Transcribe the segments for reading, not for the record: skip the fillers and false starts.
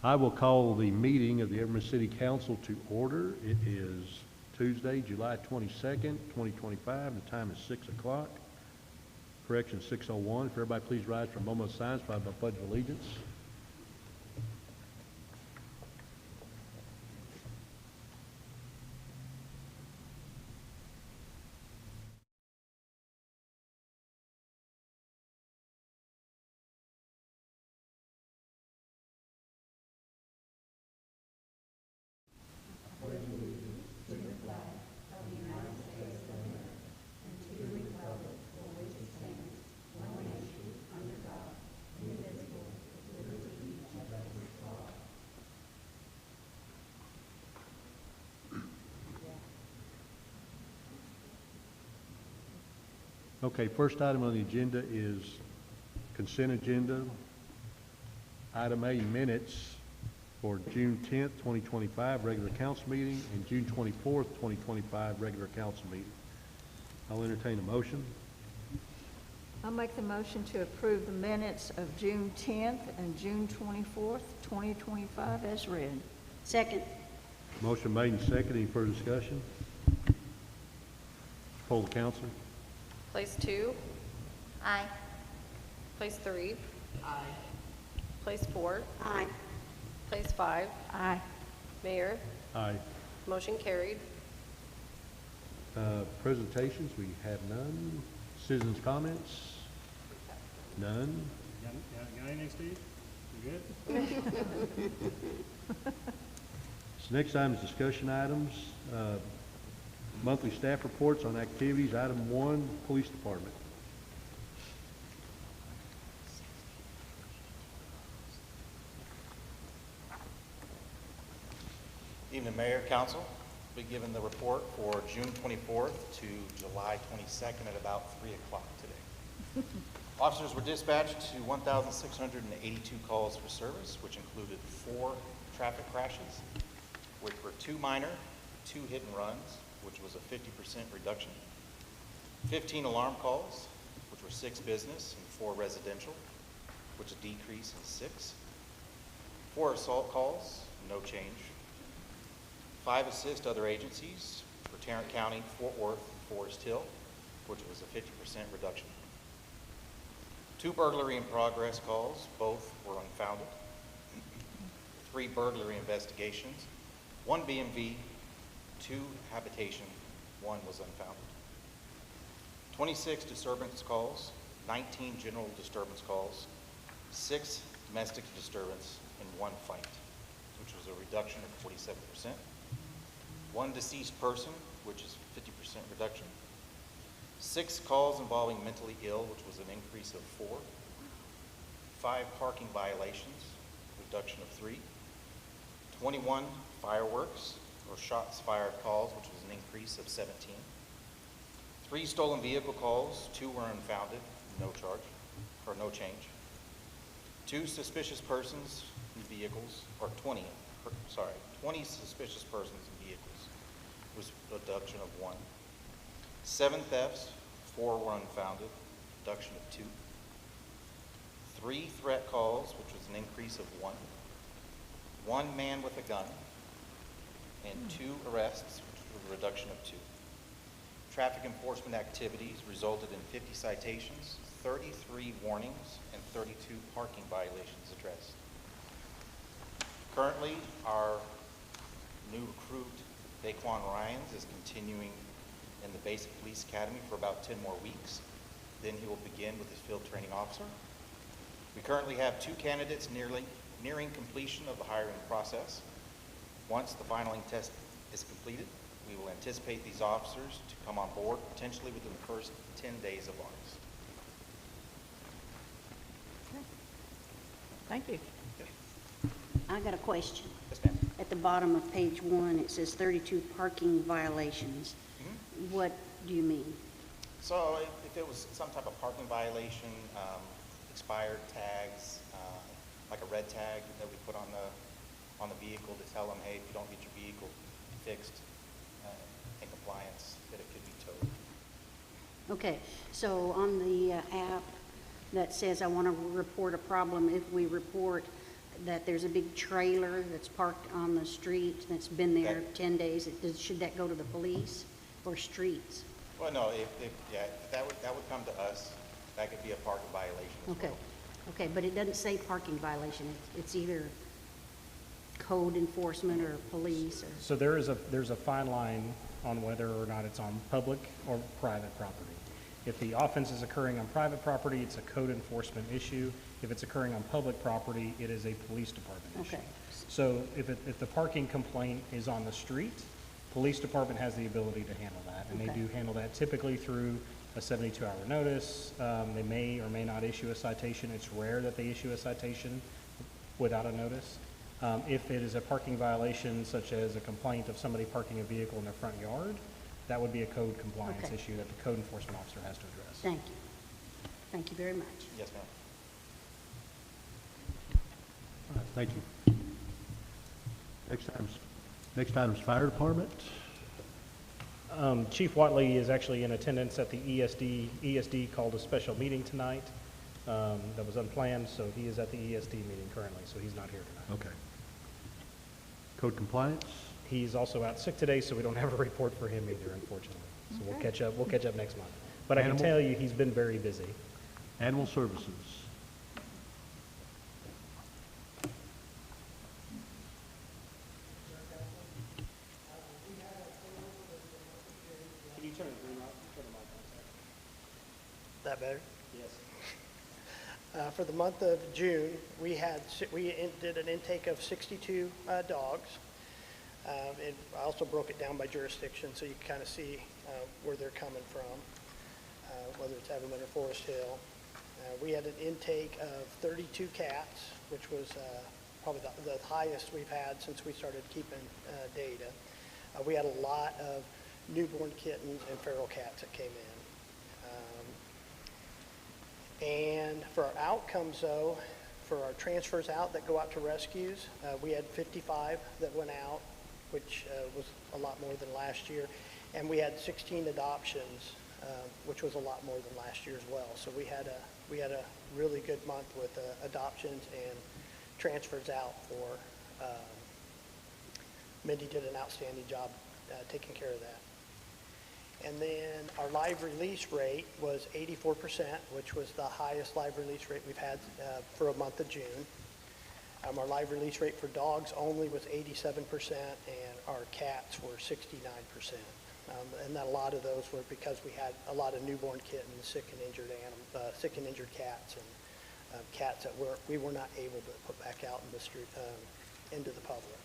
I will call the meeting of the Everman City Council to order. It is Tuesday, July 22nd, 2025. The time is 6 o'clock. Correction, 6:01. If everybody please rise for a moment of silence, followed by Pledge of Allegiance. Okay, first item on the agenda is consent agenda. Item A, minutes for June 10th, 2025, regular council meeting, and June 24th, 2025, regular council meeting. I'll entertain a motion. I'll make the motion to approve the minutes of June 10th and June 24th, 2025 as read. Second. Motion made and seconded. Any further discussion? Poll the council. Place 2? Aye. Place 3? Aye. Place 4? Aye. Place 5? Aye. Mayor? Aye. Motion carried. Presentations, we have none. Citizens' comments? None. Got anything, Steve? You good? So next item is discussion items. Monthly staff reports on activities. Item 1, Police Department. Evening, Mayor, Council. Be given the report for June 24th to July 22nd at about 3 o'clock today. Officers were dispatched to 1,682 calls for service, which included 4 traffic crashes, which were 2 minor, 2 hit and runs, which was a 50% reduction, 15 alarm calls, which were 6 business and 4 residential, which is a decrease in 6, 4 assault calls, no change, 5 assist other agencies for Tarrant County, Fort Worth, and Forest Hill, which was a 50% reduction. 2 burglary in progress calls, both were unfounded. 3 burglary investigations, 1 BMV, 2 habitation, 1 was unfounded. 26 disturbance calls, 19 general disturbance calls, 6 domestic disturbance, and 1 fight, which was a reduction of 47%. 1 deceased person, which is 50% reduction. 6 calls involving mentally ill, which was an increase of 4. 5 parking violations, reduction of 3. 21 fireworks or shots fired calls, which was an increase of 17. 3 stolen vehicle calls, 2 were unfounded, no charge, or no change. 2 suspicious persons in vehicles, or 20 suspicious persons in vehicles, was a reduction of 1. 7 thefts, 4 were unfounded, reduction of 2. 3 threat calls, which was an increase of 1. 1 man with a gun, and 2 arrests, which was a reduction of 2. Traffic enforcement activities resulted in 50 citations, 33 warnings, and 32 parking violations addressed. Currently, our new recruit, Daquan Ryans, is continuing in the Basic Police Academy for about 10 more weeks. Then he will begin with his field training officer. We currently have 2 candidates nearing completion of the hiring process. Once the filing test is completed, we will anticipate these officers to come on board potentially within the first 10 days of August. Okay. Thank you. I got a question. Yes, ma'am. At the bottom of page 1, it says 32 parking violations. What do you mean? So if it was some type of parking violation, expired tags, like a red tag that we put on the vehicle to tell them, hey, if you don't get your vehicle fixed in compliance, that it could be towed. Okay, so on the app that says I want to report a problem, if we report that there's a big trailer that's parked on the street that's been there That- 10 days. Should that go to the police or streets? Well, no, if that would come to us. That could be a parking violation as Okay, well. okay, but it doesn't say parking violation. It's either code enforcement or police or, So there's a fine line on whether or not it's on public or private property. If the offense is occurring on private property, it's a code enforcement issue. If it's occurring on public property, it is a police department issue. Okay. So if the parking complaint is on the street, police department has the ability to handle that. And they Okay. do handle that typically through a 72-hour notice. They may or may not issue a citation. It's rare that they issue a citation without a notice. If it is a parking violation, such as a complaint of somebody parking a vehicle in their front yard, that would be a code compliance Okay. issue that the code enforcement officer has to address. thank you. Thank you very much. Yes, ma'am. All right, thank you. Next item's fire department. Chief Watley is actually in attendance at the ESD. ESD called a special meeting tonight that was unplanned, so he is at the ESD meeting currently, so he's not here tonight. Okay. Code compliance. He's also out sick today, so we don't have a report for him either, unfortunately. So we'll Okay. catch up next month. But I can Animal- tell you, he's been very busy. Animal services. Can you turn the mic on? That better? Yes. For the month of June, we did an intake of 62 dogs. And I also broke it down by jurisdiction, so you can kind of see where they're coming from, whether it's Everman or Forest Hill. We had an intake of 32 cats, which was probably the highest we've had since we started keeping data. We had a lot of newborn kittens and feral cats that came in. And for our outcomes, though, for our transfers out that go out to rescues, we had 55 that went out, which was a lot more than last year. And we had 16 adoptions, which was a lot more than last year as well. So we had a really good month with adoptions and transfers out for. Mindy did an outstanding job taking care of that. And then our live release rate was 84%, which was the highest live release rate we've had for a month of June. Our live release rate for dogs only was 87%, and our cats were 69%. And a lot of those were because we had a lot of newborn kittens, sick and injured cats, and cats that we were not able to put back out in the street, into the public.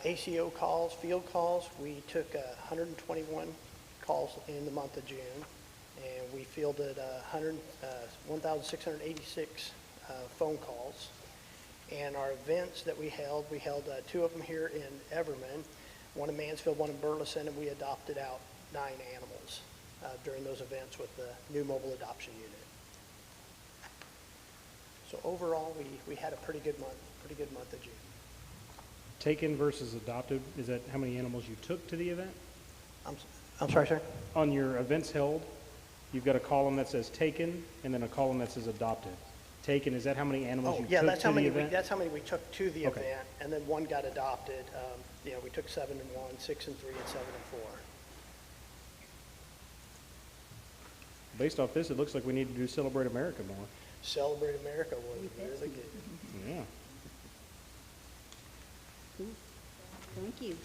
ACO calls, field calls, we took 121 calls in the month of June, and we fielded 1,686 phone calls. And our events that we held two of them here in Everman, one in Mansfield, one in Burleson, and we adopted out 9 animals during those events with the new mobile adoption unit. So overall, we had a pretty good month of June. Taken versus adopted, is that how many animals you took to the event? I'm sorry, sir? On your events held, you've got a column that says taken and then a column that says adopted. Taken, is that how many animals Oh, you yeah, took that's to how the many, event? that's how many we took to the Okay. event, and then one got adopted. We took 7 and 1, 6 and 3, and 7 and 4. Based off this, it looks like we need to do Celebrate America more. Celebrate America was really good. Yeah. Cool. Thank you.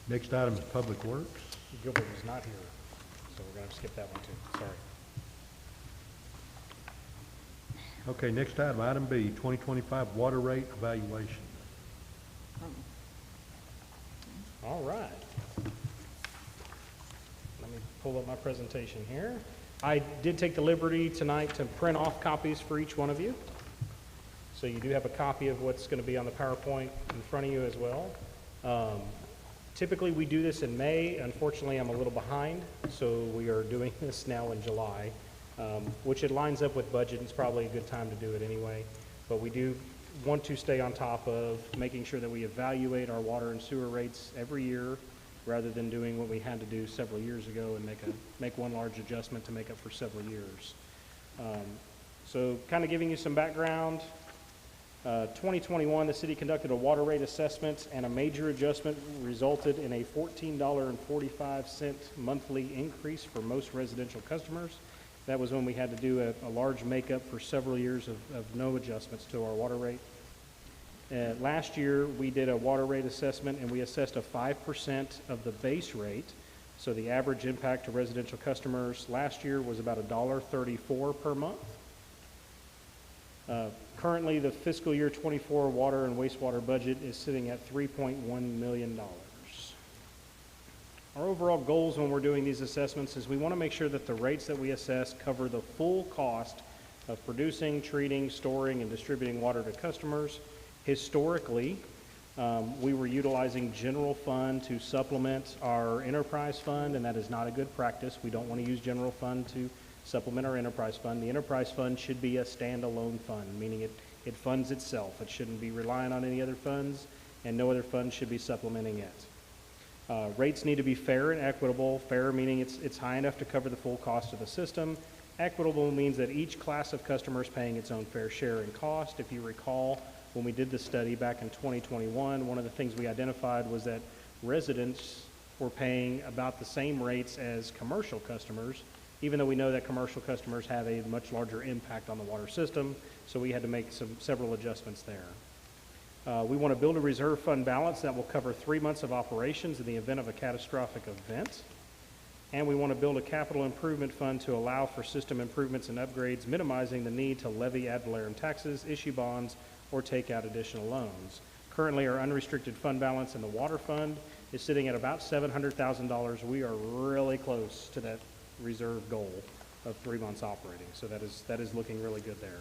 Next item is public works. Gilbert was not here, so we're going to skip that one too. Sorry. Okay, next item B, 2025 water rate evaluation. All right. Let me pull up my presentation here. I did take the liberty tonight to print off copies for each one of you. So you do have a copy of what's going to be on the PowerPoint in front of you as well. Typically, we do this in May. Unfortunately, I'm a little behind, so we are doing this now in July, which it lines up with budget. It's probably a good time to do it anyway. But we do want to stay on top of making sure that we evaluate our water and sewer rates every year rather than doing what we had to do several years ago and make one large adjustment to make up for several years. So kind of giving you some background, 2021, the city conducted a water rate assessment, and a major adjustment resulted in a $14.45 monthly increase for most residential customers. That was when we had to do a large makeup for several years of no adjustments to our water rate. Last year, we did a water rate assessment, and we assessed a 5% of the base rate. So the average impact to residential customers last year was about $1.34 per month. Currently, the fiscal year 24 water and wastewater budget is sitting at $3.1 million. Our overall goals when we're doing these assessments is we want to make sure that the rates that we assess cover the full cost of producing, treating, storing, and distributing water to customers. Historically, we were utilizing general fund to supplement our enterprise fund, and that is not a good practice. We don't want to use general fund to supplement our enterprise fund. The enterprise fund should be a standalone fund, meaning it funds itself. It shouldn't be relying on any other funds, and no other fund should be supplementing it. Rates need to be fair and equitable. Fair meaning it's high enough to cover the full cost of the system. Equitable means that each class of customers paying its own fair share in cost. If you recall, when we did the study back in 2021, one of the things we identified was that residents were paying about the same rates as commercial customers, even though we know that commercial customers have a much larger impact on the water system, so we had to make several adjustments there. We want to build a reserve fund balance that will cover 3 months of operations in the event of a catastrophic event. And we want to build a capital improvement fund to allow for system improvements and upgrades, minimizing the need to levy ad valorem taxes, issue bonds, or take out additional loans. Currently, our unrestricted fund balance in the water fund is sitting at about $700,000. We are really close to that reserve goal of 3 months operating, so that is looking really good there.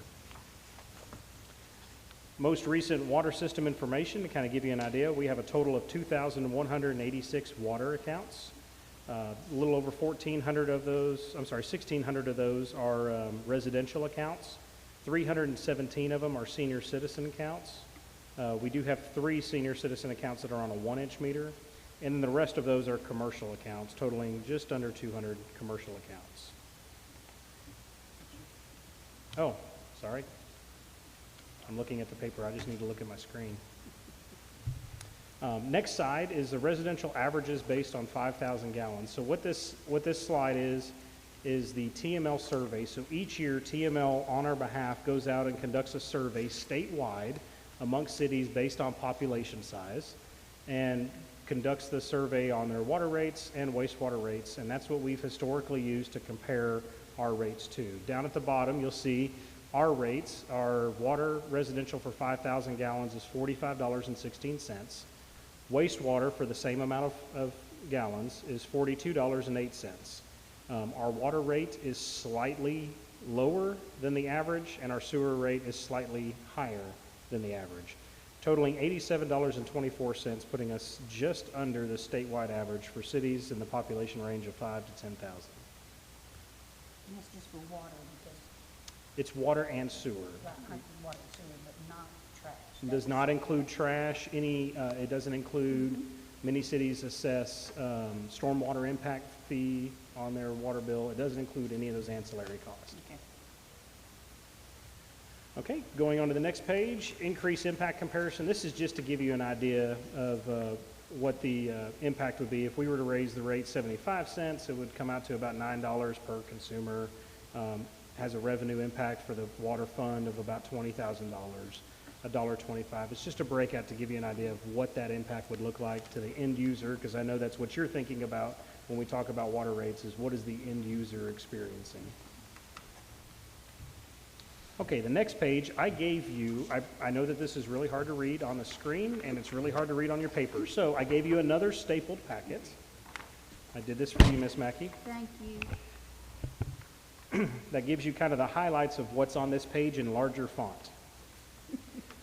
Most recent water system information, to kind of give you an idea, we have a total of 2,186 water accounts. A little over 1,600 of those are residential accounts. 317 of them are senior citizen accounts. We do have 3 senior citizen accounts that are on a 1-inch meter, and then the rest of those are commercial accounts, totaling just under 200 commercial accounts. Oh, sorry. I'm looking at the paper. I just need to look at my screen. Next slide is the residential averages based on 5,000 gallons. So what this slide is the TML survey. So each year, TML on our behalf goes out and conducts a survey statewide amongst cities based on population size, and conducts the survey on their water rates and wastewater rates, and that's what we've historically used to compare our rates to. Down at the bottom, you'll see our rates. Our water residential for 5,000 gallons is $45.16. Wastewater for the same amount of gallons is $42.08. Our water rate is slightly lower than the average, and our sewer rate is slightly higher than the average, totaling $87.24, putting us just under the statewide average for cities in the population range of 5,000 to 10,000. And that's just for water, because, It's water and sewer. not water and sewer, but not trash. It does not include trash. It doesn't include, many cities assess stormwater impact fee on their water bill. It doesn't include any of those ancillary costs. Okay. Okay, going on to the next page, increase impact comparison. This is just to give you an idea of what the impact would be. If we were to raise the rate 75 cents, it would come out to about $9 per consumer. Has a revenue impact for the water fund of about $20,000, $1.25. It's just a breakout to give you an idea of what that impact would look like to the end user, because I know that's what you're thinking about when we talk about water rates, is what is the end user experiencing. Okay, the next page I gave you, I know that this is really hard to read on the screen, and it's really hard to read on your paper, so I gave you another stapled packet. I did this for you, Miss Mackey. Thank you. That gives you kind of the highlights of what's on this page in larger font.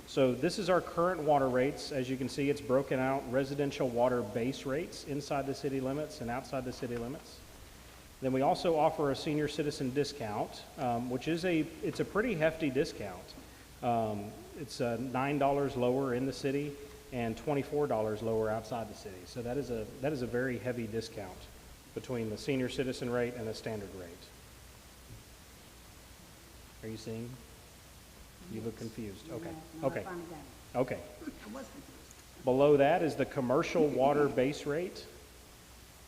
So this is our current water rates. As you can see, it's broken out residential water base rates inside the city limits and outside the city limits. Then we also offer a senior citizen discount, which is it's a pretty hefty discount. It's $9 lower in the city. and $24 lower outside the city. So that is a very heavy discount between the senior citizen rate and the standard rate. Are you seeing? You look confused. Okay. No, I Okay. finally got it. Okay. Below that is the commercial water base rate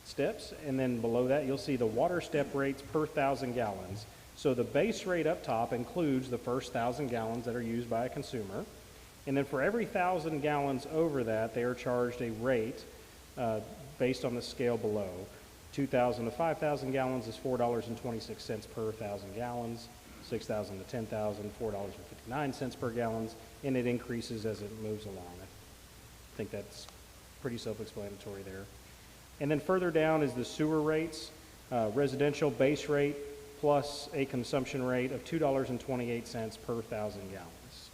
steps, and then below that you'll see the water step rates per 1,000 gallons. So the base rate up top includes the first 1,000 gallons that are used by a consumer, and then for every 1,000 gallons over that, they are charged a rate based on the scale below. 2,000 to 5,000 gallons is $4.26 per 1,000 gallons. 6,000 to 10,000, $4.59 per gallon, and it increases as it moves along. I think that's pretty self-explanatory there. And then further down is the sewer rates, residential base rate plus a consumption rate of $2.28 per 1,000 gallons.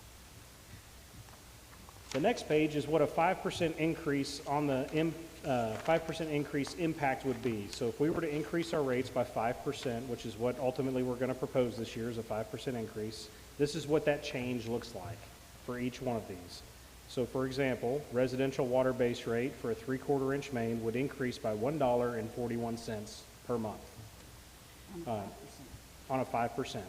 The next page is what a 5% increase on the 5% increase impact would be. So if we were to increase our rates by 5%, which is what ultimately we're going to propose this year is a 5% increase, this is what that change looks like for each one of these. So for example, residential water base rate for a 3/4 inch main would increase by $1.41 per month on a 5%.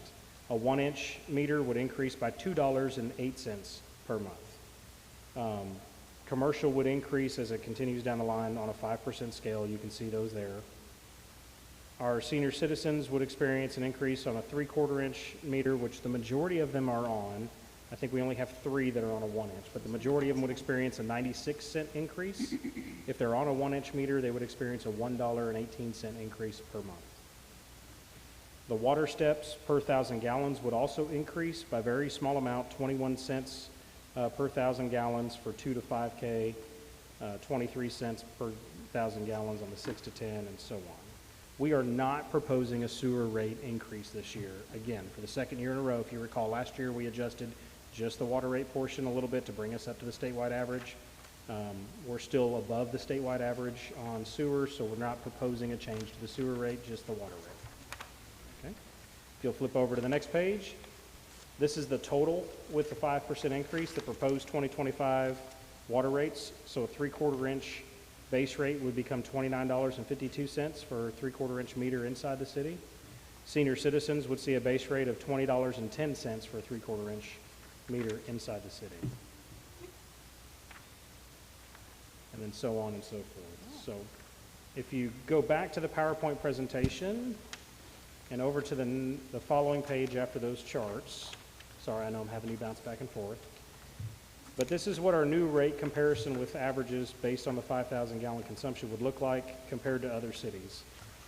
A 1-inch meter would increase by $2.08 per month. Commercial would increase as it continues down the line on a 5% scale. You can see those there. Our senior citizens would experience an increase on a 3/4 inch meter, which the majority of them are on. I think we only have 3 that are on a 1-inch, but the majority of them would experience a 96-cent increase. If they're on a 1-inch meter, they would experience a $1.18 increase per month. The water steps per 1,000 gallons would also increase by a very small amount, 21 cents per 1,000 gallons for 2 to 5K, 23 cents per 1,000 gallons on the 6 to 10, and so on. We are not proposing a sewer rate increase this year. Again, for the second year in a row, if you recall, last year we adjusted just the water rate portion a little bit to bring us up to the statewide average. We're still above the statewide average on sewer, so we're not proposing a change to the sewer rate, just the water rate. Okay? If you'll flip over to the next page, this is the total with the 5% increase, the proposed 2025 water rates. So a 3/4 inch base rate would become $29.52 for a 3/4 inch meter inside the city. Senior citizens would see a base rate of $20.10 for a 3/4 inch meter inside the city. And then so on and so forth. So if you go back to the PowerPoint presentation and over to the following page after those charts, sorry, I know I'm having you bounce back and forth. But this is what our new rate comparison with averages based on the 5,000 gallon consumption would look like compared to other cities.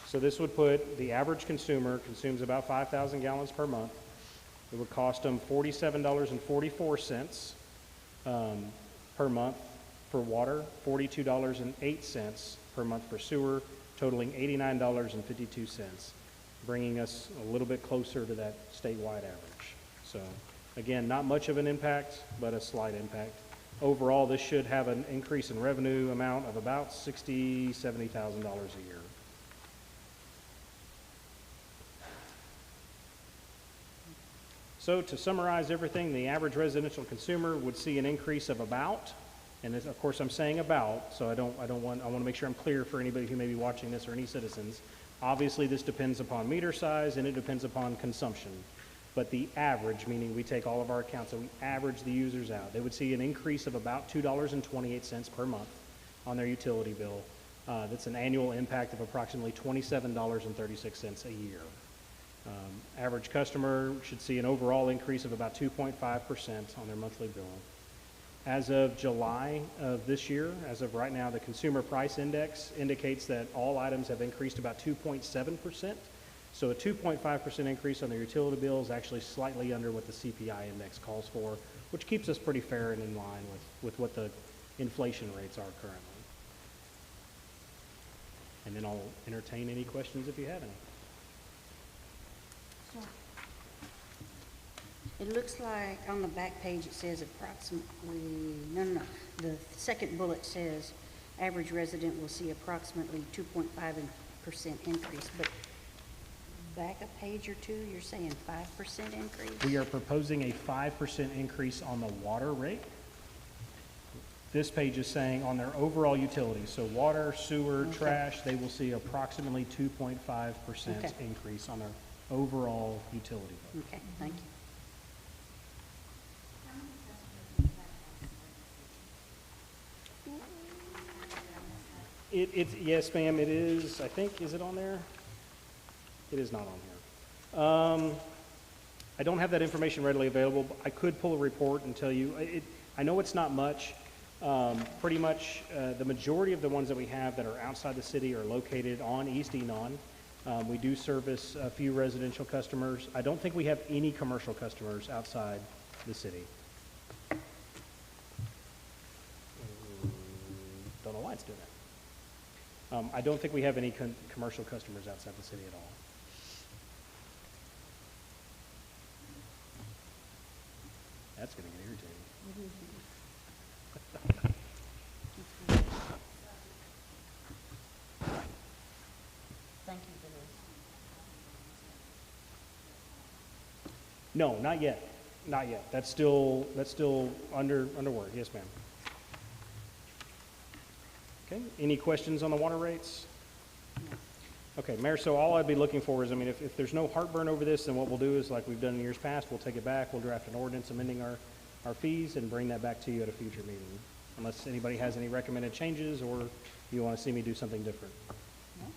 So this would put the average consumer consumes about 5,000 gallons per month. It would cost them $47.44 per month for water, $42.08 per month for sewer, totaling $89.52, bringing us a little bit closer to that statewide average. So again, not much of an impact, but a slight impact. Overall, this should have an increase in revenue amount of about $60,000, $70,000 a year. So to summarize everything, the average residential consumer would see an increase of about, and this, of course I'm saying about, so I want to make sure I'm clear for anybody who may be watching this or any citizens. Obviously this depends upon meter size and it depends upon consumption. But the average, meaning we take all of our accounts and we average the users out, they would see an increase of about $2.28 per month on their utility bill. That's an annual impact of approximately $27.36 a year. Average customer should see an overall increase of about 2.5% on their monthly bill. As of July of this year, as of right now, the Consumer Price Index indicates that all items have increased about 2.7%. So a 2.5% increase on their utility bill is actually slightly under what the CPI index calls for, which keeps us pretty fair and in line with what the inflation rates are currently. And then I'll entertain any questions if you have any. It looks like on the back page it says approximately, no. The second bullet says average resident will see approximately 2.5% increase, but back a page or two, you're saying 5% increase? We are proposing a 5% increase on the water rate. This page is saying on their overall utilities, so water, sewer, trash, they will see approximately 2.5% Okay. increase on their overall utility bill. Okay, thank you. It's, yes, ma'am, it is, I think, is it on there? It is not on here. I don't have that information readily available, but I could pull a report and tell you. I know it's not much. Pretty much, the majority of the ones that we have that are outside the city are located on East Enon. We do service a few residential customers. I don't think we have any commercial customers outside the city. Don't know why it's doing that. I don't think we have any commercial customers outside the city at all. That's going to get irritating. Thank you for this. No, not yet. Not yet. That's still under work. Yes, ma'am. Okay, any questions on the water rates? Okay, Mayor, so all I'd be looking for is, I mean, if there's no heartburn over this, then what we'll do is, like we've done in years past, we'll take it back, we'll draft an ordinance amending our fees and bring that back to you at a future meeting, unless anybody has any recommended changes or you want to see me do something different. No,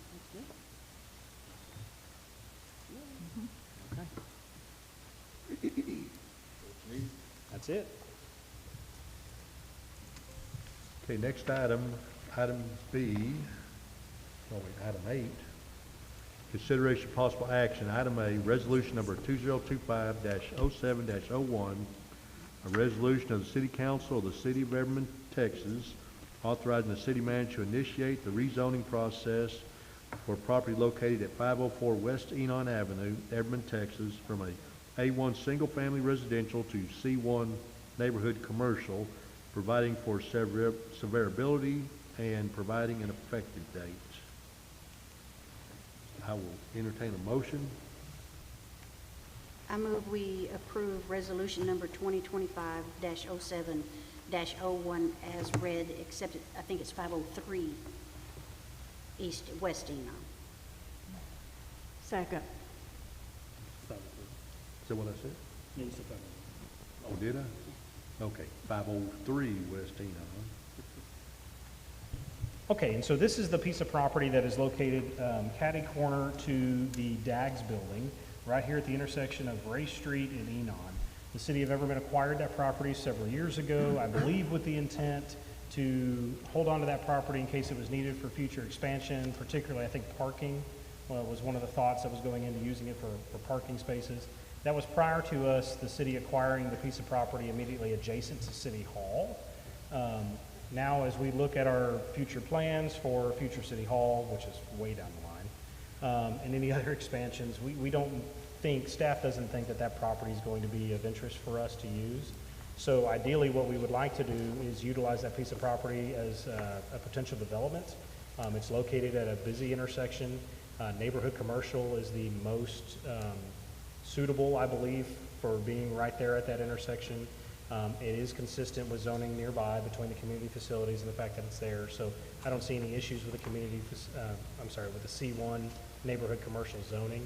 that's good. Okay. That's it. Okay, next item, item B, item 8. Consideration of possible action, item A, resolution number 2025-07-01, a resolution of the City Council of the City of Everman, Texas, authorizing the city manager to initiate the rezoning process for property located at 504 West Enon Avenue, Everman, Texas, from a A1 single-family residential to C1 neighborhood commercial, providing for severability and providing an effective date. I will entertain a motion. I move we approve resolution number 2025-07-01 as read, except I think it's 503 West Enon. Second. Is that what I said? Oh, did I? Okay, 503 West Enon. Okay, and so this is the piece of property that is located catty corner to the Dags building, right here at the intersection of Ray Street and Enon. The city of Everman acquired that property several years ago, I believe with the intent to hold on to that property in case it was needed for future expansion, particularly I think parking was one of the thoughts that was going into using it for parking spaces. That was prior to us, the city acquiring the piece of property immediately adjacent to City Hall. Now, as we look at our future plans for future City Hall, which is way down the line, and any other expansions, we don't think, staff doesn't think that that property is going to be of interest for us to use. So ideally, what we would like to do is utilize that piece of property as a potential development. It's located at a busy intersection. Neighborhood commercial is the most suitable, I believe, for being right there at that intersection. It is consistent with zoning nearby between the community facilities and the fact that it's there. So I don't see any issues with the with the C1 neighborhood commercial zoning.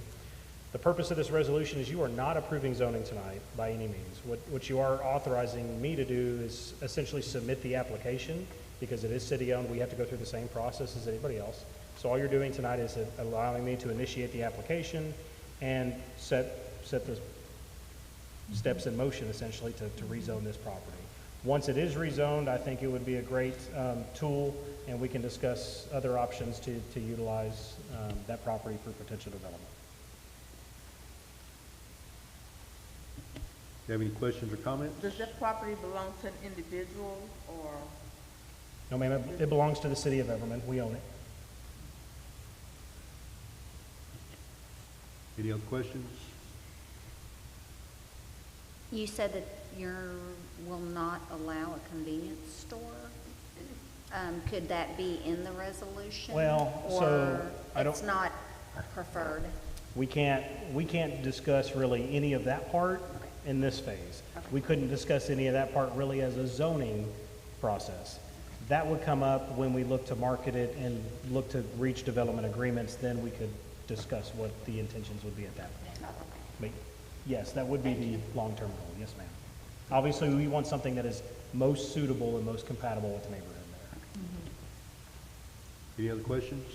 The purpose of this resolution is you are not approving zoning tonight by any means. What you are authorizing me to do is essentially submit the application, because it is city-owned. We have to go through the same process as anybody else. So all you're doing tonight is allowing me to initiate the application and set the steps in motion, essentially, to rezone this property. Once it is rezoned, I think it would be a great tool, and we can discuss other options to utilize that property for potential development. Do you have any questions or comments? Does that property belong to an individual or? No, ma'am, it belongs to the city of Everman. We own it. Any other questions? You said that you will not allow a convenience store. Could that be in the resolution? Well, so I don't. Or it's not preferred? We can't discuss really any of that part in this phase. We couldn't discuss any of that part really as a zoning process. That would come up when we look to market it and look to reach development agreements, then we could discuss what the intentions would be at that point. But yes, that would be the long-term goal, yes, ma'am. Obviously, we want something that is most suitable and most compatible with the neighborhood there. Any other questions?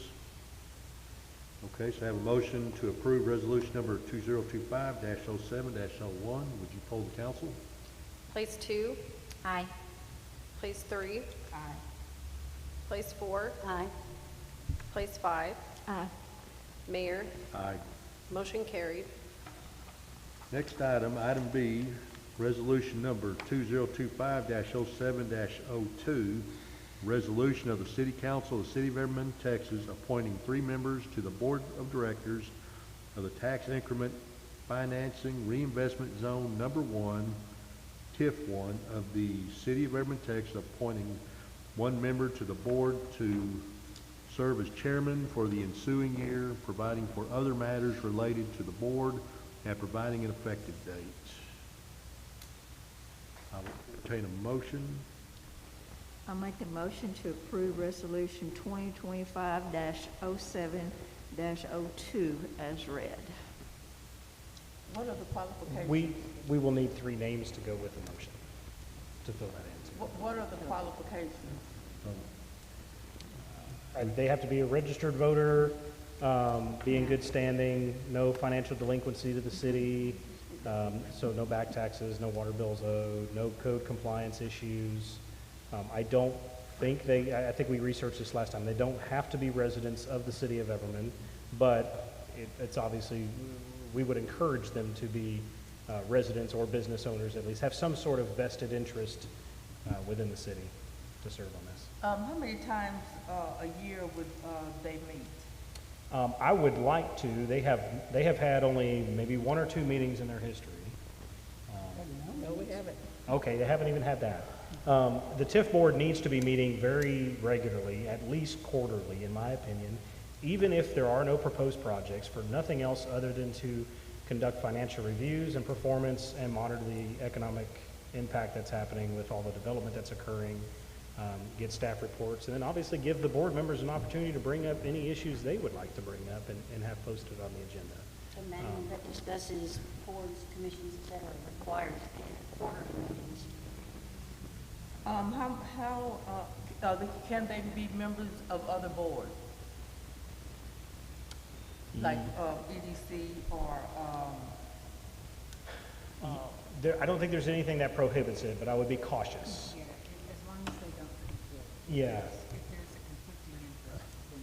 Okay, so I have a motion to approve resolution number 2025-07-01. Would you poll the council? Place 2, Aye. place 3, Aye. place 4, Aye. place 5. Aye. Mayor, Aye. motion carried. Next item, item B, resolution number 2025-07-02, resolution of the City Council of the City of Everman, Texas, appointing 3 members to the Board of Directors of the Tax Increment Financing Reinvestment Zone Number 1, TIF 1 of the City of Everman, Texas, appointing 1 member to the board to serve as chairman for the ensuing year, providing for other matters related to the board, and providing an effective date. I will entertain a motion. I'll make the motion to approve resolution 2025-07-02 as read. What are the qualifications? We will need 3 names to go with the motion to fill that in. What are the qualifications? They have to be a registered voter, be in good standing, no financial delinquency to the city, so no back taxes, no water bills owed, no code compliance issues. I don't think I think we researched this last time, they don't have to be residents of the city of Everman, but it's obviously, we would encourage them to be residents or business owners, at least have some sort of vested interest within the city to serve on this. How many times a year would they meet? I would like to. They have had only maybe 1 or 2 meetings in their history. No, we haven't. Okay, they haven't even had that. The TIF board needs to be meeting very regularly, at least quarterly, in my opinion, even if there are no proposed projects, for nothing else other than to conduct financial reviews and performance and monitor the economic impact that's happening with all the development that's occurring, get staff reports, and then obviously give the board members an opportunity to bring up any issues they would like to bring up and have posted on the agenda. A manual that discusses boards, commissions, et cetera, requires quarterly meetings. Can they be members of other boards? Like EDC or, I don't think there's anything that prohibits it, but I would be cautious. Yeah, as long as they don't conflict. Yeah. If there's a conflicting interest, then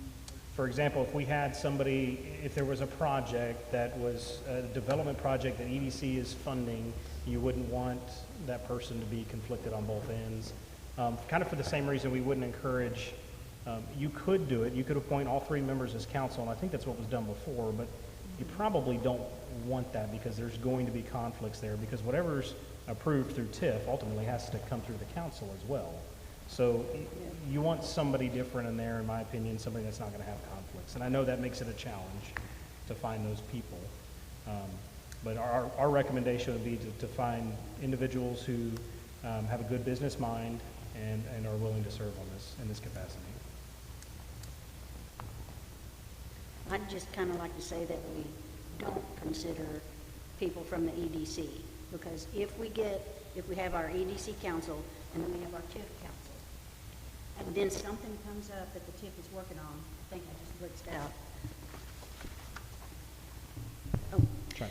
For example, if we had somebody, if there was a project that was a development project that EDC is funding, you wouldn't want that person to be conflicted on both ends. Kind of for the same reason we wouldn't encourage, you could do it, you could appoint all 3 members as council, and I think that's what was done before, but you probably don't want that because there's going to be conflicts there, because whatever's approved through TIF ultimately has to come through the council as well. So you want somebody different in there, in my opinion, somebody that's not going to have conflicts. And I know that makes it a challenge to find those people. But our recommendation would be to find individuals who have a good business mind and are willing to serve on in this capacity. I'd just kind of like to say that we don't consider people from the EDC, because if we have our EDC council and then we have our TIF council, and then something comes up that the TIF is working on, I think I just blitzed out. Try.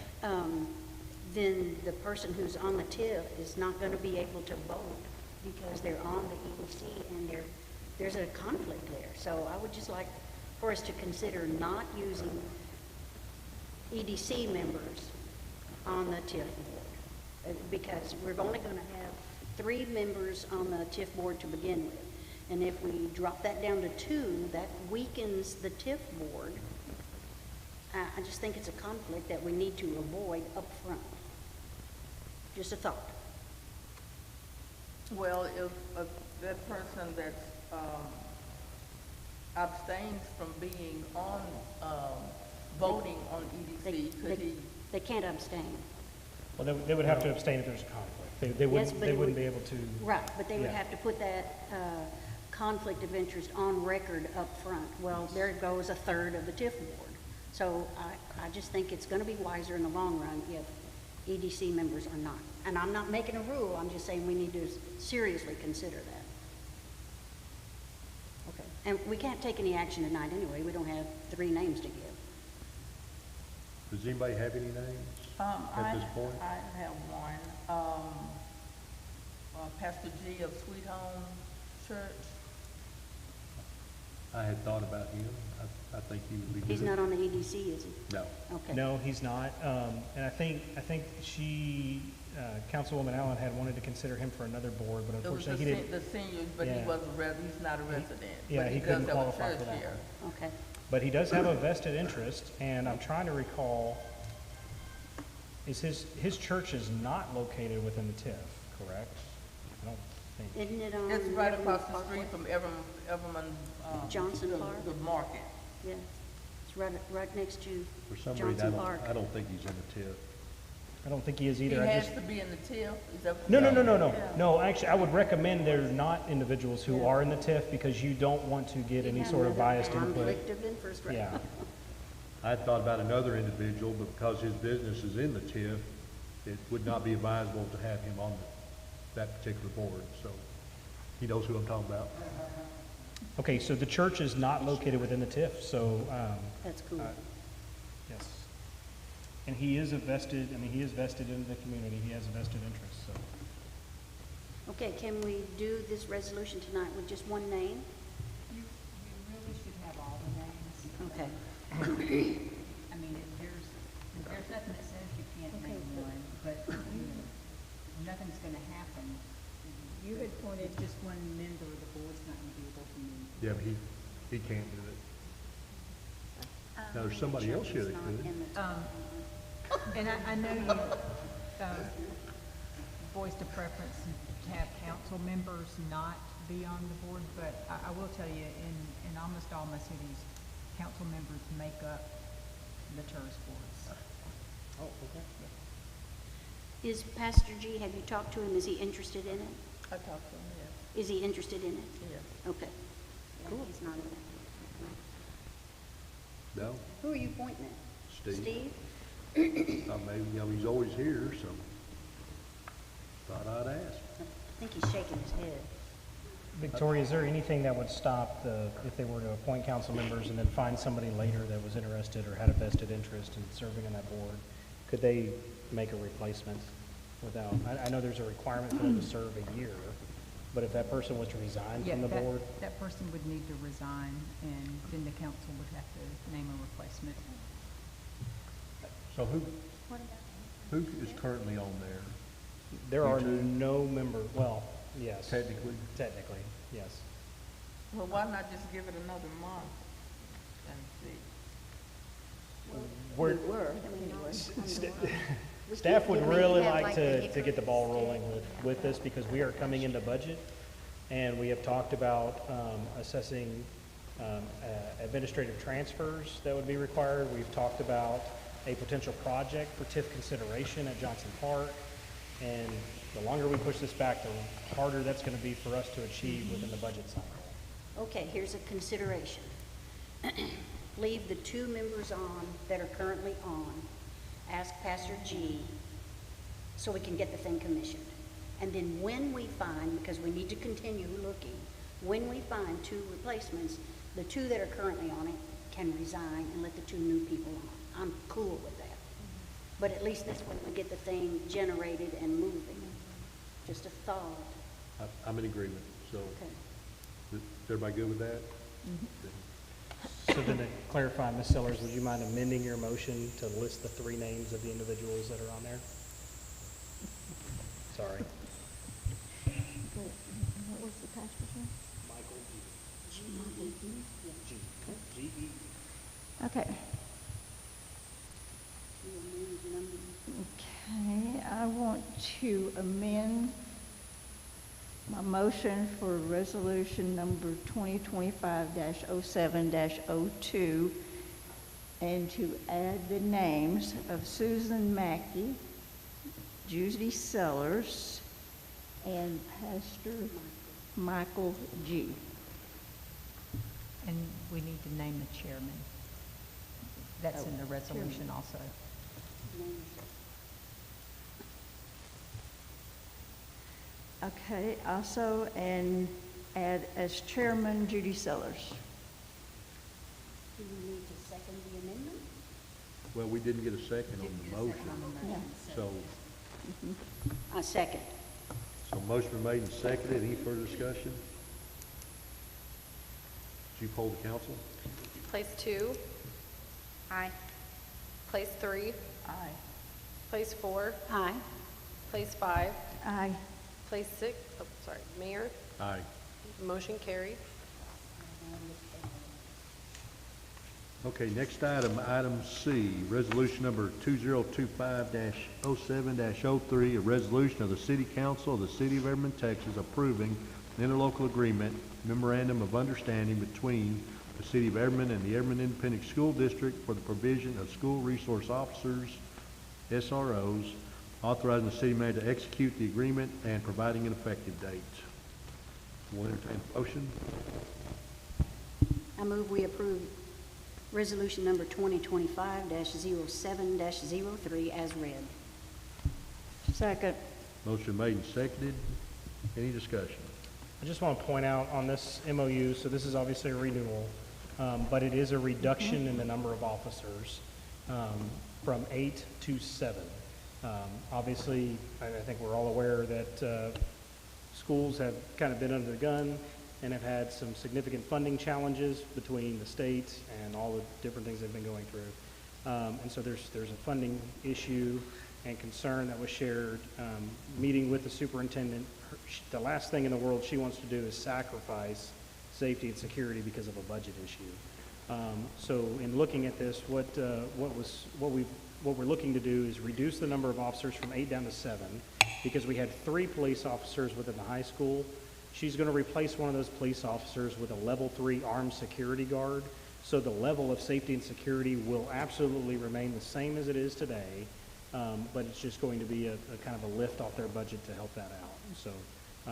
Then the person who's on the TIF is not going to be able to vote because they're on the EDC and there's a conflict there. So I would just like for us to consider not using EDC members on the TIF board, because we're only going to have 3 members on the TIF board to begin with. And if we drop that down to 2, that weakens the TIF board. I just think it's a conflict that we need to avoid up front. Just a thought. well, if that person that's abstains from being on, voting on EDC, could he? They can't abstain. Well, they would have to abstain if there's a conflict. They Yes, wouldn't, but they it wouldn't would- be able to, Right, but they would Yeah. have to put that conflict of interest on record up front. Well, there goes a third of the TIF board. So I just think it's going to be wiser in the long run if EDC members are not. And I'm not making a rule, I'm just saying we need to seriously consider that. Okay, and we can't take any action tonight anyway, we don't have 3 names to give. Does anybody have any names at this point? I have one, Pastor G of Sweet Home Church. I had thought about him. I think he would be good. He's not on the EDC, is he? No. Okay. no, he's not. And I think she, Councilwoman Allen had wanted to consider him for another board, but It was unfortunately he didn't. the seniors, but he Yeah. wasn't he's not a resident. Yeah, but he does couldn't have a qualify church for that here. one. Okay. But he does have a vested interest, and I'm trying to recall, is his church is not located within the TIF, correct? I don't think. Isn't it on? It's right Everman across the Parkway? street from Everman. Johnson Park? The market. Yeah, it's right next to For some reason, Johnson Park. I don't think he's in the TIF. I don't think he is He either. I has just, to be in the TIF, is that? no. Yeah. No, actually, I would recommend there not individuals who Yeah. are in the TIF because you don't want to get any You have sort of another biased input. Conflict of interest, right? Yeah. I had thought about another individual, but because his business is in the TIF, it would not be advisable to have him on that particular board, so he knows who I'm talking about. Okay, so the church is not located within the TIF, so, That's cool. yes. And he is vested in the community. He has a vested interest, so. Okay, can we do this resolution tonight with just one name? You really should have all the names. Okay. I mean, there's nothing that says you can't name one, but nothing's gonna happen. You had pointed, Just one member of the board's not gonna be able to meet. Yeah, but he can't do it. Now, there's somebody else here that Not could. in the- and I know you voiced a preference to have council members not be on the board, but I will tell you, in almost all my cities, council members make up the tourist boards. Oh, okay. Is Pastor G, have you talked to him? Is he interested in it? I talked to him, Is he interested in it? yes. Okay. Yeah, he's not in that. No? Who are you pointing at? Steve. Steve? Maybe, he's always here, so thought I'd ask. I think he's shaking his head. Victoria, is there anything that would stop if they were to appoint council members and then find somebody later that was interested or had a vested interest in serving on that board? Could they make a replacement without, I know there's a requirement for them to serve a year, but if that person was to resign Yeah, from the board? that person would need to resign, and then the council would have to name a replacement. So who is currently on there? There You are two? no member, well, yes. Technically? Technically, yes. Well, why not just give it another month and see? We're, staff would really like to get the ball rolling with this because we are coming into budget and we have talked about assessing administrative transfers that would be required. We've talked about a potential project for TIF consideration at Johnson Park. And the longer we push this back, the harder that's going to be for us to achieve within the budget cycle. Okay, here's a consideration. Leave the 2 members on that are currently on. Ask Pastor G so we can get the thing commissioned. And then when we find, because we need to continue looking, when we find 2 replacements, the 2 that are currently on it can resign and let the 2 new people on. I'm cool with that. But at least this way we get the thing generated and moving. Just a thought. I'm in agreement, so Okay. is everybody good with that? So then to clarify, Ms. Sellers, would you mind amending your motion to list the 3 names of the individuals that are on there? Sorry. What was the pastor's name? Michael G. Okay. Okay, I want to amend my motion for resolution number 2025-07-02 and to add the names of Susan Mackey, Judy Sellers, and Pastor Michael G. And we need to name the chairman. That's in the resolution also. Okay, also, and add as chairman Judy Sellers. Do we need to second the amendment? Well, we didn't get a second on the motion, Yeah. so, I second. so motion been made and seconded. Any further discussion? Would you poll the council? Place 2, Aye. place 3, Aye. place 4, Aye. place 5, Aye. place 6, Mayor, Aye. motion carried. Okay, next item, item C, resolution number 2025-07-03, a resolution of the City Council of the City of Everman, Texas, approving an interlocal agreement, memorandum of understanding between the City of Everman and the Everman Independent School District for the provision of school resource officers, SROs, authorizing the city manager to execute the agreement and providing an effective date. We'll entertain a motion. I move we approve resolution number 2025-07-03 as read. Second. Motion made and seconded. Any discussion? I just want to point out on this MOU, so this is obviously a renewal, but it is a reduction in the number of officers from 8 to 7. Obviously, I think we're all aware that schools have kind of been under the gun and have had some significant funding challenges between the state and all the different things they've been going through. And so there's a funding issue and concern that was shared. Meeting with the superintendent, the last thing in the world she wants to do is sacrifice safety and security because of a budget issue. So in looking at this, what we're looking to do is reduce the number of officers from 8 down to 7, because we had 3 police officers within the high school. She's going to replace one of those police officers with a level 3 armed security guard. So the level of safety and security will absolutely remain the same as it is today, but it's just going to be a kind of a lift off their budget to help that out. So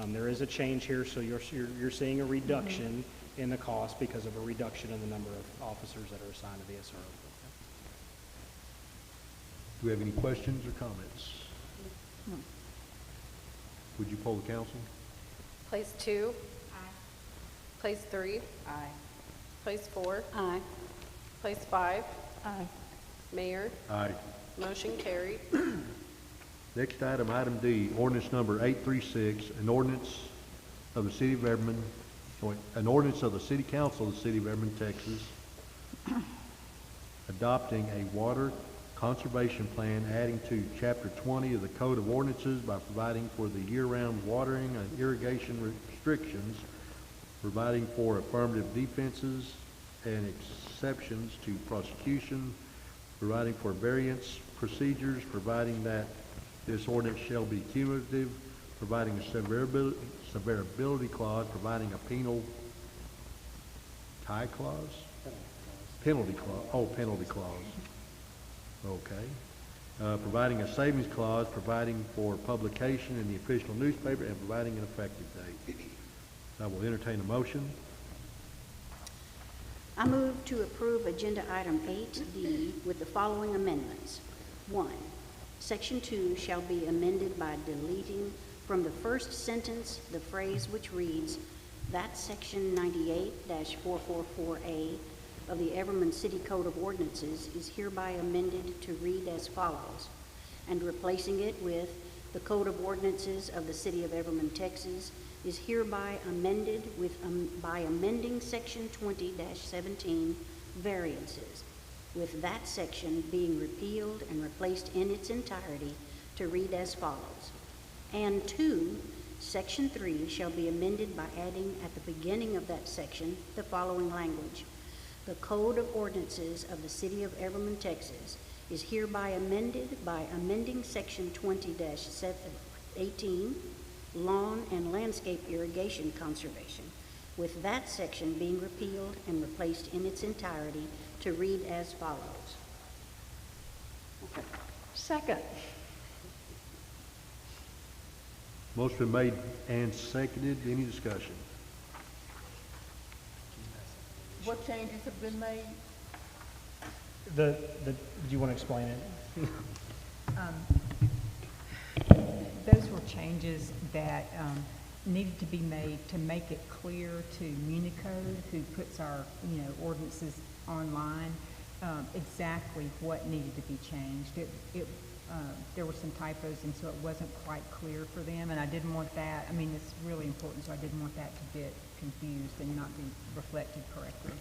there is a change here, so you're seeing a reduction in the cost because of a reduction in the number of officers that are assigned to the SRO. Do we have any questions or comments? No. Would you poll the council? Place 2, place 3, Aye. place 4, Aye. place 5, Aye. Mayor, Aye. motion carried. Next item, item D, ordinance number 836, an ordinance of the City of Everman, an ordinance of the City Council of the City of Everman, Texas, adopting a water conservation plan, adding to Chapter 20 of the Code of Ordinances by providing for the year-round watering and irrigation restrictions, providing for affirmative defenses and exceptions to prosecution, providing for variance procedures, providing that this ordinance shall be cumulative, providing a severability clause, providing a penalty clause? Penalty clause, penalty clause. Okay. Providing a savings clause, providing for publication in the official newspaper, and providing an effective date. I will entertain a motion. I move to approve agenda item 8D with the following amendments. 1, section 2 shall be amended by deleting from the first sentence the phrase which reads, that section 98-444A of the Everman City Code of Ordinances is hereby amended to read as follows, and replacing it with the Code of Ordinances of the City of Everman, Texas is hereby amended with by amending section 20-17 variances, with that section being repealed and replaced in its entirety to read as follows. And 2, section 3 shall be amended by adding at the beginning of that section the following language. The Code of Ordinances of the City of Everman, Texas is hereby amended by amending section 20-18, lawn and landscape irrigation conservation, with that section being repealed and replaced in its entirety to read as follows. Second. Motion been made and seconded. Any discussion? What changes have been made? Do you want to explain it? Those were changes that needed to be made to make it clear to Municode, who puts our, ordinances online, exactly what needed to be changed. There were some typos, and so it wasn't quite clear for them, and I didn't want that. I mean, it's really important, so I didn't want that to get confused and not be reflected correctly.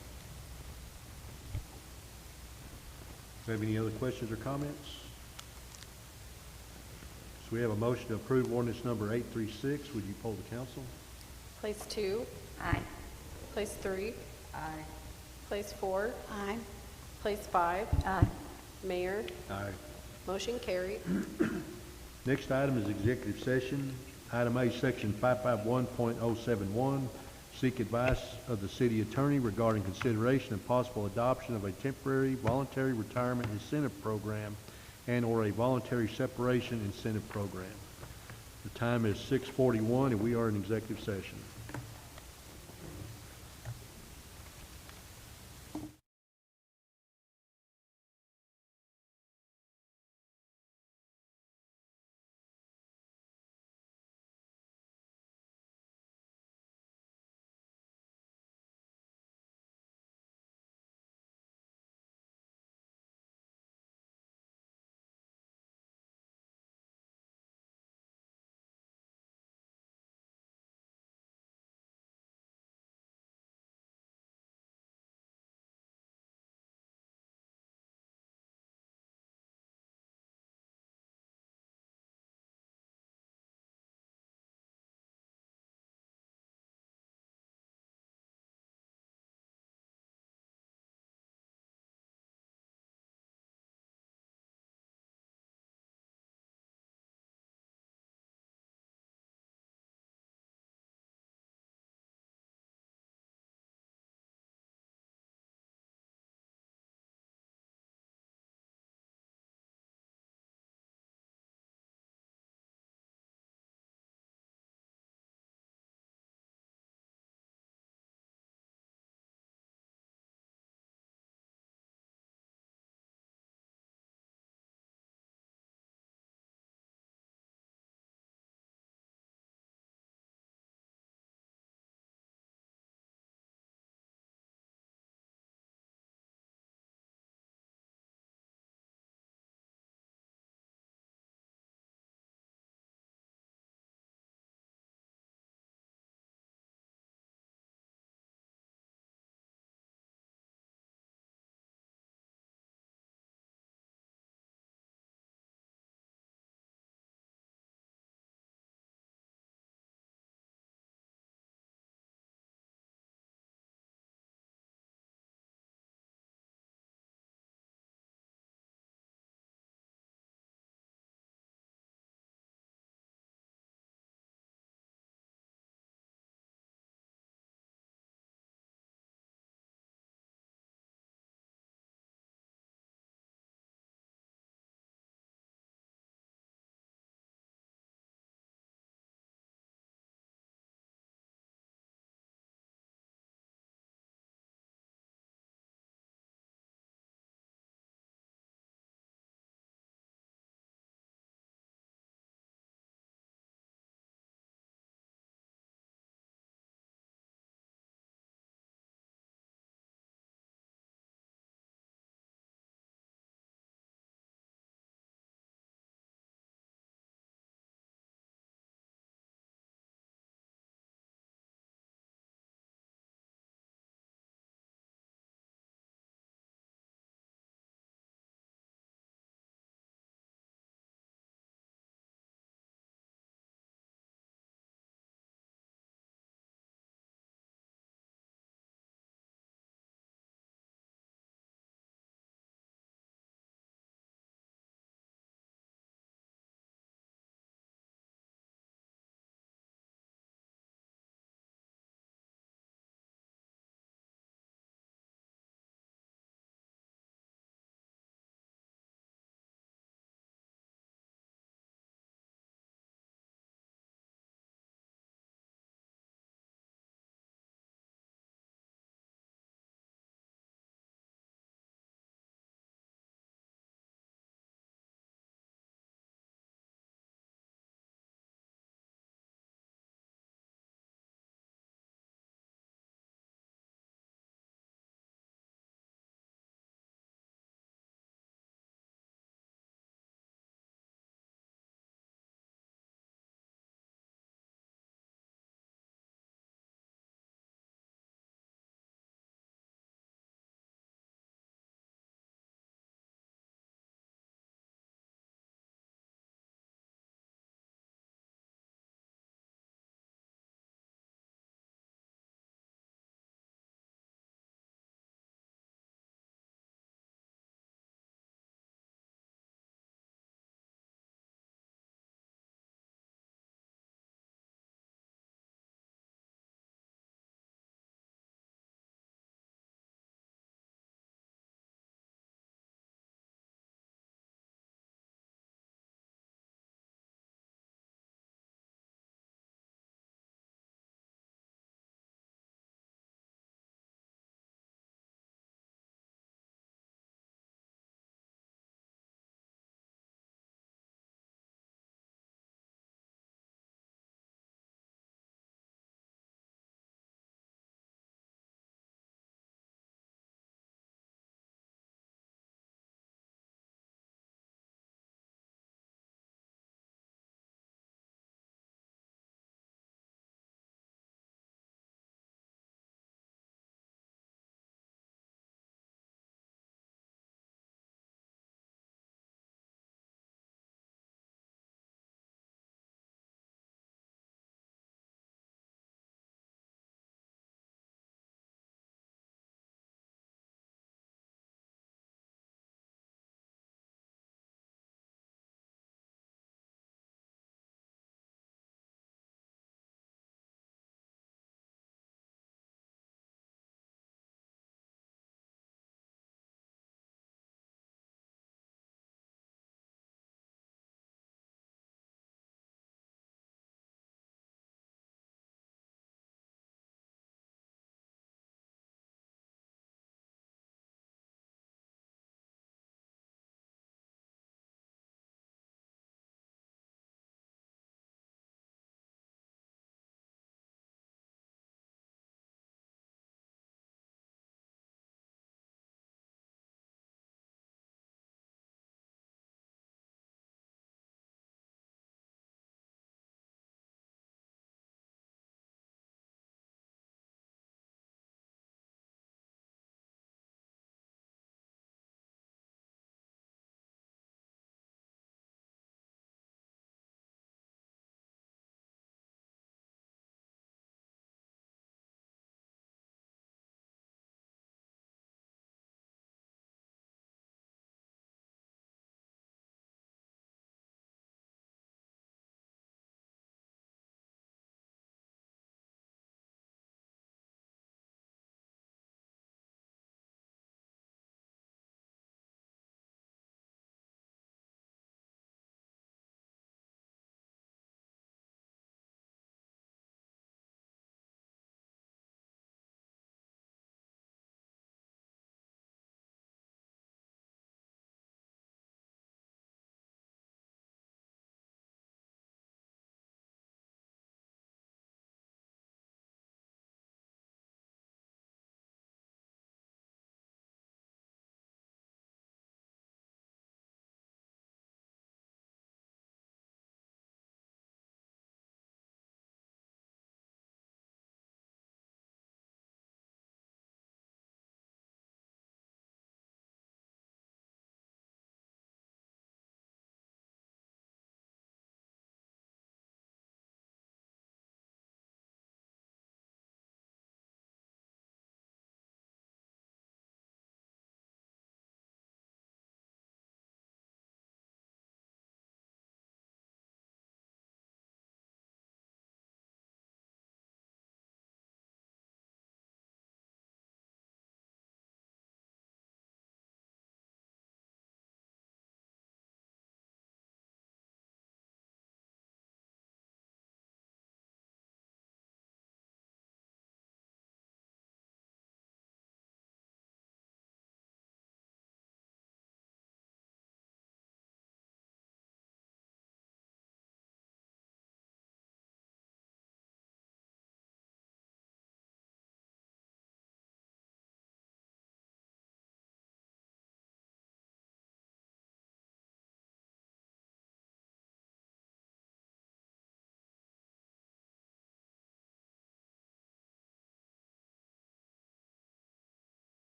Do you have any other questions or comments? So we have a motion to approve ordinance number 836. Would you poll the council? Place 2, Aye. place 3, Aye. place 4, Aye. place 5, Aye. Mayor, Aye. motion carried. Next item is executive session. Item A, section 551.071, seek advice of the city attorney regarding consideration and possible adoption of a temporary voluntary retirement incentive program and/or a voluntary separation incentive program. The time is 6:41, and we are in executive session.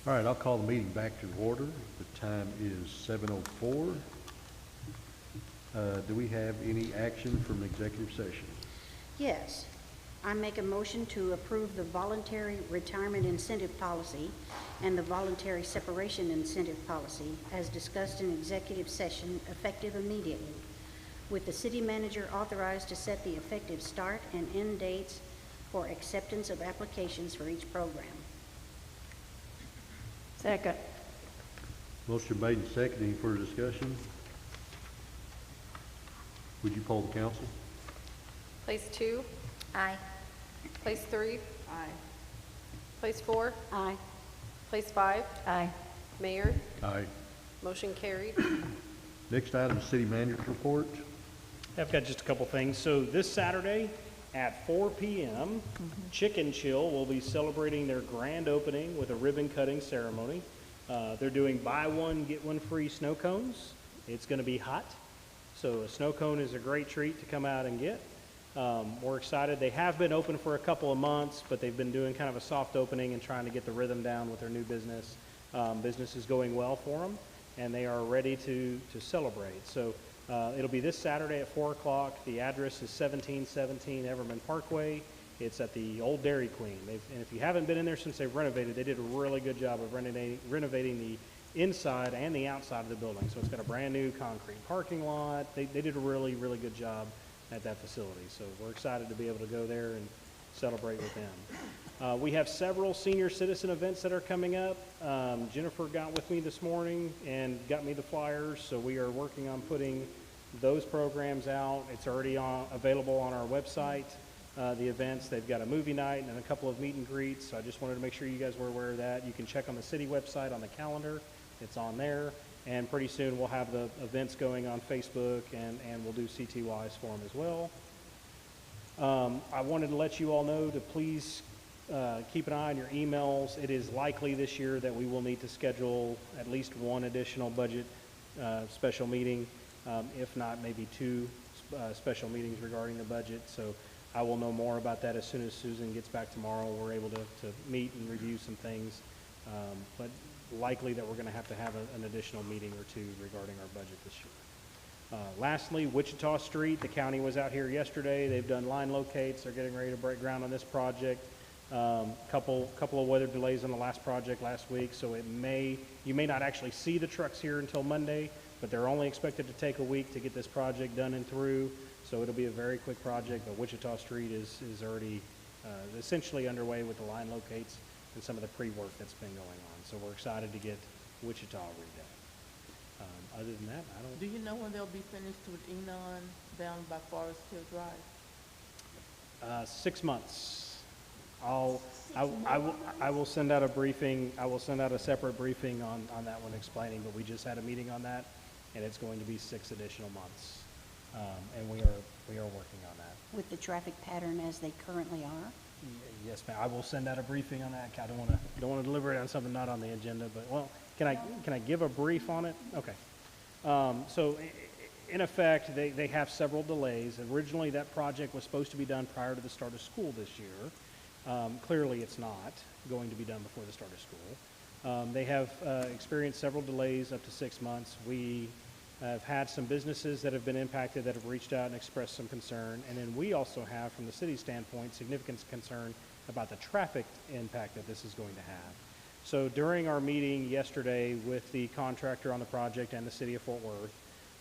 All right, I'll call the meeting back to order. The time is 7:04. Do we have any action from executive session? Yes. I make a motion to approve the voluntary retirement incentive policy and the voluntary separation incentive policy as discussed in executive session effective immediately, with the city manager authorized to set the effective start and end dates for acceptance of applications for each program. Second. Motion made and seconded. Any further discussion? Would you poll the council? Place 2, Aye. place 3, Aye. place 4, Aye. place 5. Aye. Mayor, Aye. motion carried. Next item is city manager's report. I've got just a couple things. So this Saturday at 4 p.m., Chicken Chill will be celebrating their grand opening with a ribbon cutting ceremony. They're doing buy one, get one free snow cones. It's going to be hot, so a snow cone is a great treat to come out and get. We're excited. They have been open for a couple of months, but they've been doing kind of a soft opening and trying to get the rhythm down with their new business. Business is going well for them, and they are ready to celebrate. So it'll be this Saturday at 4 o'clock. The address is 1717 Everman Parkway. It's at the old Dairy Queen. And if you haven't been in there since they've renovated, they did a really good job of renovating the inside and the outside of the building. So it's got a brand new concrete parking lot. They did a really, really good job at that facility. So we're excited to be able to go there and celebrate with them. We have several senior citizen events that are coming up. Jennifer got with me this morning and got me the flyers, so we are working on putting those programs out. It's already available on our website, the events. They've got a movie night and a couple of meet and greets, so I just wanted to make sure you guys were aware of that. You can check on the city website on the calendar. It's on there, and pretty soon we'll have the events going on Facebook, and we'll do CTYs for them as well. I wanted to let you all know to please keep an eye on your emails. It is likely this year that we will need to schedule at least one additional budget special meeting, if not maybe two special meetings regarding the budget. So I will know more about that as soon as Susan gets back tomorrow. We're able to meet and review some things, but likely that we're going to have an additional meeting or two regarding our budget this year. Lastly, Wichita Street, the county was out here yesterday. They've done line locates. They're getting ready to break ground on this project. Couple of weather delays on the last project last week, so you may not actually see the trucks here until Monday, but they're only expected to take a week to get this project done and through, so it'll be a very quick project. But Wichita Street is already essentially underway with the line locates and some of the pre-work that's been going on. So we're excited to get Wichita redone. Other than that, I don't. Do you know when they'll be finished with Enon down by Forest Hill Drive? 6 months. I will send out a briefing. I will send out a separate briefing on that one explaining, but we just had a meeting on that, and it's going to be 6 additional months. And we are working on that. With the traffic pattern as they currently are? Yes, ma'am. I will send out a briefing on that. I don't want to deliberate on something not on the agenda, but well, can I give a brief on it? Okay. So in effect, they have several delays. Originally, that project was supposed to be done prior to the start of school this year. Clearly, it's not going to be done before the start of school. They have experienced several delays up to 6 months. We have had some businesses that have been impacted that have reached out and expressed some concern. And then we also have, from the city standpoint, significant concern about the traffic impact that this is going to have. So during our meeting yesterday with the contractor on the project and the city of Fort Worth,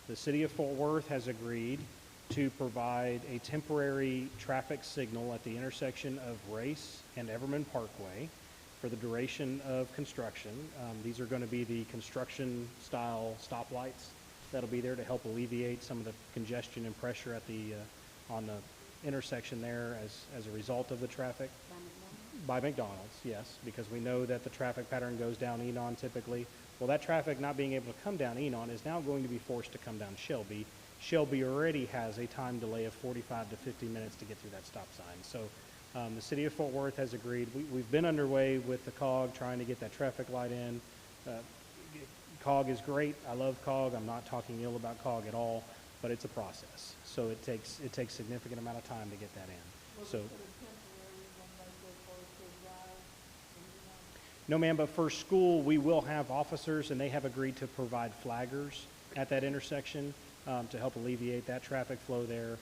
the city of Fort Worth has agreed to provide a temporary traffic signal at the intersection of Race and Everman Parkway for the duration of construction. These are going to be the construction style stoplights that'll be there to help alleviate some of the congestion and pressure at on the intersection there as a result of the traffic. By McDonald's, yes, because we know that the traffic pattern goes down Enon typically. Well, that traffic not being able to come down Enon is now going to be forced to come down Shelby. Shelby already has a time delay of 45 to 50 minutes to get through that stop sign. So the city of Fort Worth has agreed. We've been underway with the COG trying to get that traffic light in. COG is great. I love COG. I'm not talking ill about COG at all, but it's a process. So it takes significant amount of time to get that in. So No, ma'am, but for school, we will have officers, and they have agreed to provide flaggers at that intersection to help alleviate that traffic flow there.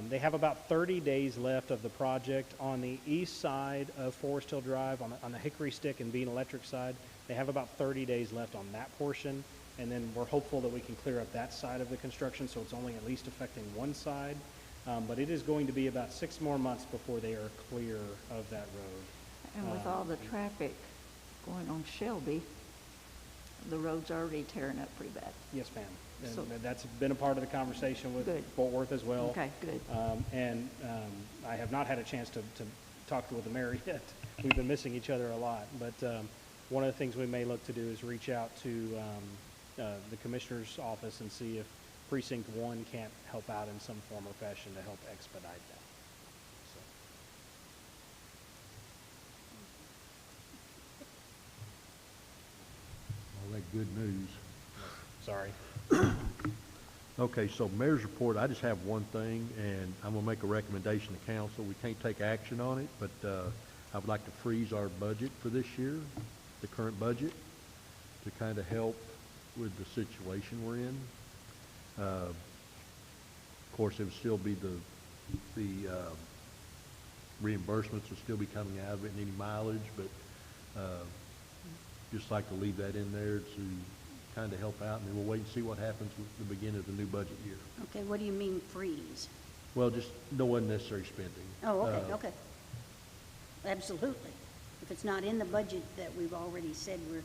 They have about 30 days left of the project on the east side of Forest Hill Drive, on the Hickory Stick and Bean Electric side. They have about 30 days left on that portion, and then we're hopeful that we can clear up that side of the construction, so it's only at least affecting one side. But it is going to be about 6 more months before they are clear of that road. And with all the traffic going on Shelby, the road's already tearing up pretty bad. Yes, ma'am. So- And that's been a part of the conversation with Good. Fort Worth as well. Okay, good. I have not had a chance to talk with the mayor yet. We've been missing each other a lot. But one of the things we may look to do is reach out to the commissioner's office and see if Precinct 1 can't help out in some form or fashion to help expedite that. So. All that good news. Sorry. Okay, so mayor's report, I just have one thing, and I'm gonna make a recommendation to council. We can't take action on it, but I would like to freeze our budget for this year, the current budget, to kind of help with the situation we're in. Of course, it would still be the reimbursements will still be coming out of it and any mileage, but just like to leave that in there to kind of help out, and then we'll wait and see what happens with the beginning of the new budget year. Okay, what do you mean freeze? Well, just no unnecessary spending. Oh, okay, okay. Absolutely. If it's not in the budget that we've already said we're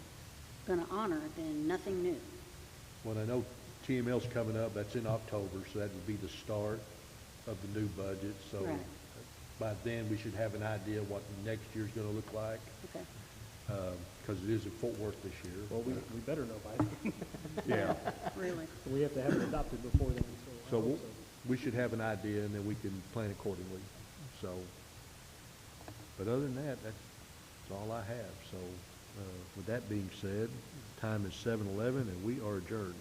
gonna honor, then nothing new. Well, I know TML's coming up, that's in October, so that would be the start of the new budget. So Right. by then, we should have an idea what next year's gonna look like, Okay. because it is in Fort Worth this year. Well, we better know by then. Yeah. Really? We have to have it adopted before then. So we should have an idea, and then we can plan accordingly. So, but other than that, that's all I have. So, with that being said, time is 7:11, and we are adjourned.